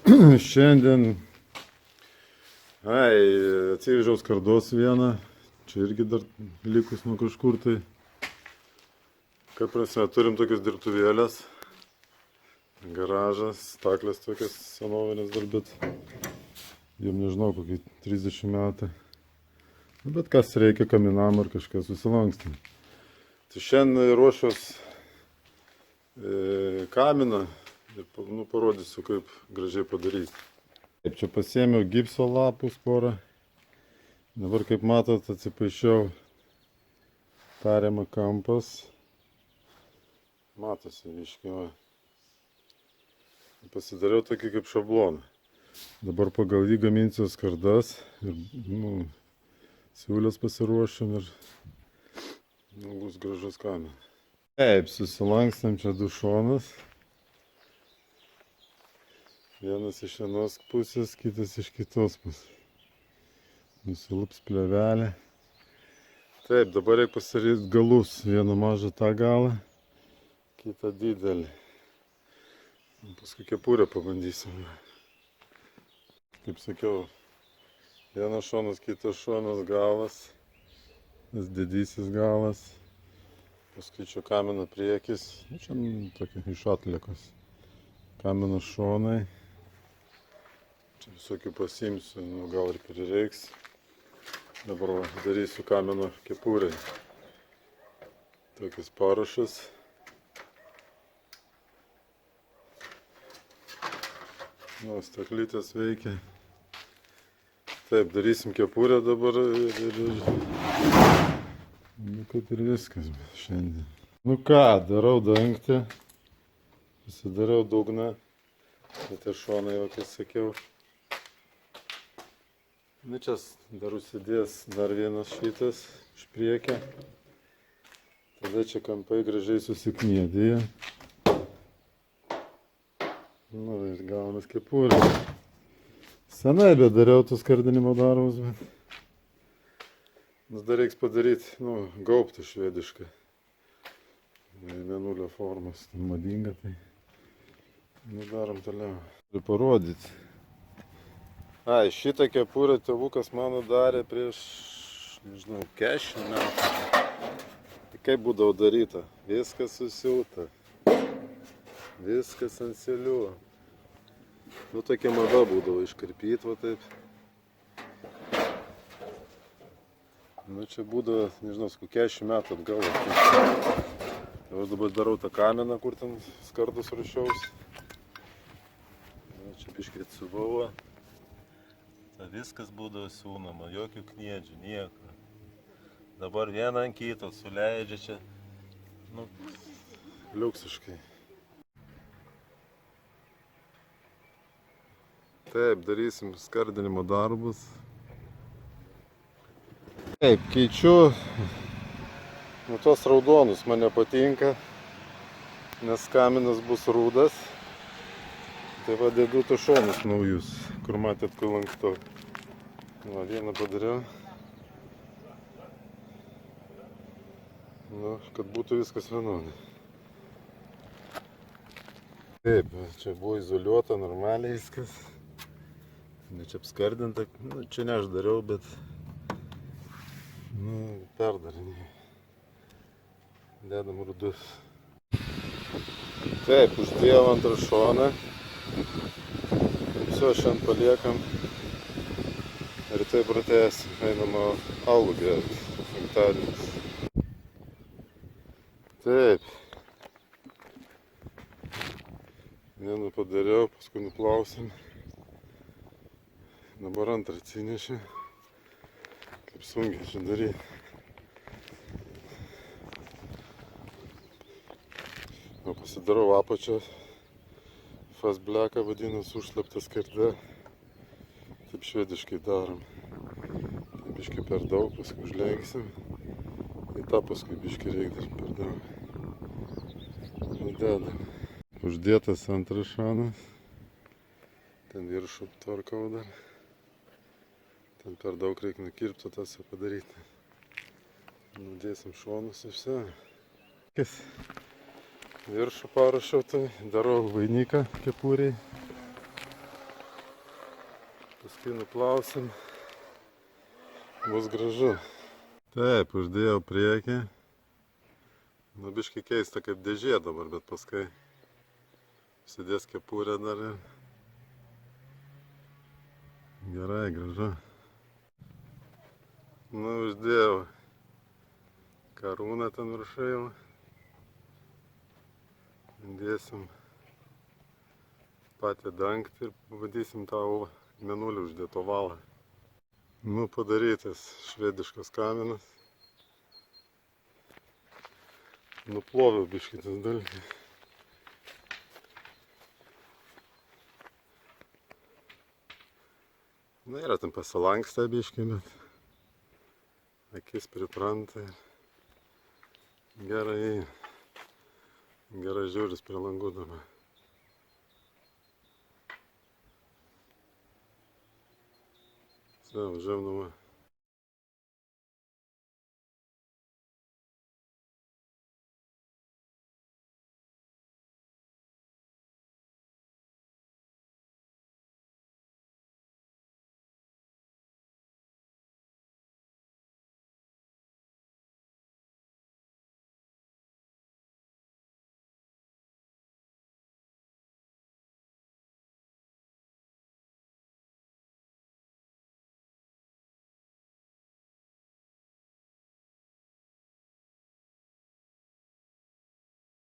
Šiandien atsivežiau skardos vieną, čia irgi dar likus nuo kažkur tai. Kaip prasme, turim tokias dirbtuvėlės, garažas, staklės tokias senovinės dar, bet jom nežinau, kokį 30 metų. Bet kas reikia kaminam ar kažką susilankstam. Tai šiandien ruošiuos kaminą ir parodysiu, kaip gražiai padaryti. Taip, čia pasiėmiau gipso lapus porą. Dabar, kaip matot, atsipaišiau tariamą kampas. Matosi, iškiva. Pasidariau tokį kaip šabloną. Dabar pagal jį gaminsiu skardas ir siūlės pasiruošim ir bus gražus kaminas. Taip, susilankstam čia du šonas. Vienas iš vienos pusės, kitas iš kitos pusės. Nusilups plėvelę. Taip, dabar reikia pasidaryti galus. Vieną mažą tą galą, kitą didelį. Paskui kepurę pabandysim. Kaip sakiau, vienas šonas, kitas šonas galas. Tas didysis galas. Paskui čia kamino priekis. Čia tokia iš atliekos. Kamino šonai. Čia visokių pasimsiu, gal ir prireiks. Dabar darysiu kamino kepurę. Tokias parašas. Staklytės veikia. Taip, darysim kepurę dabar ir kaip ir viskas šiandien. Ką, darau dangtį. Pasidariau dugną. Bet ir šonai, jau kaip sakiau. Čia dar užsidės dar vienas šitas iš priekio. Tada čia kampai gražiai susikniedėja. Ir gaunas kepurė. Senai bedariau tus skardinimo darbus, bet dar reiks padaryti, gaubtą švedišką. Mėnulio formos, madinga tai. Darom toliau. Turiu parodyti. Šitą kepurę tėvukas mano darė prieš, nežinau, 40 metų. Tai kaip būdavo daryta? Viskas susiūta. Viskas ant silių. Tokia mada būdavo iškarpyti, va taip. Čia būdavo, nežinau, 40 metų atgal. Aš dabar darau tą kaminą, kur ten skardus ruošiaus. Čia biškit siuvau. Viskas būdavo siūnama, jokių kniedžių, nieko. Dabar vieną ant kito suleidžia čia. Liuksiškai. Taip, darysim skardinimo darbus. Taip, keičiu. Tos raudonus man nepatinka, nes kaminas bus rūdas. Tai dedu tos šonus naujus, kur matėt, kur lankstau. Vieną padariau. Kad būtų viskas vienodai. Taip, čia buvo izoliuota, normaliai viskas. Čia apskardinta. Čia ne aš dariau, bet perdarinėjau. Dedam rudus. Taip, uždėjau antrą šoną. Viso šiandien paliekam. Rytoj pratęsim. Einam alų gerti. Penktadienis. Taip. Vieną padariau, paskui nuplausim. Dabar antrą atsinešiu. Kaip sunkiai čia daryti. Pasidarau apačią. Fast blacką vadinasi, užslėptą skardą. Taip švediškai darom. Taip biškai per daug, paskui užlenksim. Į tą paskui biškai reikia dar per daug. Dedam. Uždėtas antras šonas. Ten viršų tvarkau dar. Ten per daug reikia nukirpti, tas jau padaryti. Nudėsim šonus ir visą. Viršų paruošiau, tai darau vainiką kepūriai. Paskui nuplausim. Bus gražu. Taip, uždėjau priekį. Nu, biškai keista kaip dėžė dabar, bet paskui užsidės kepurę dar ir gerai, gražu. Nu, uždėjau karūną ten viršai jau. Dėsim patį dangtį ir pavadysim tą mėnulį uždėto valą. Nu, padarytas švediškas kaminas. Nuploviau biškį tas dalgį. Na, yra ten pasilankstę biškį, bet akis pripranta ir gerai žiūris prie langų dabar. Все, вже вдома.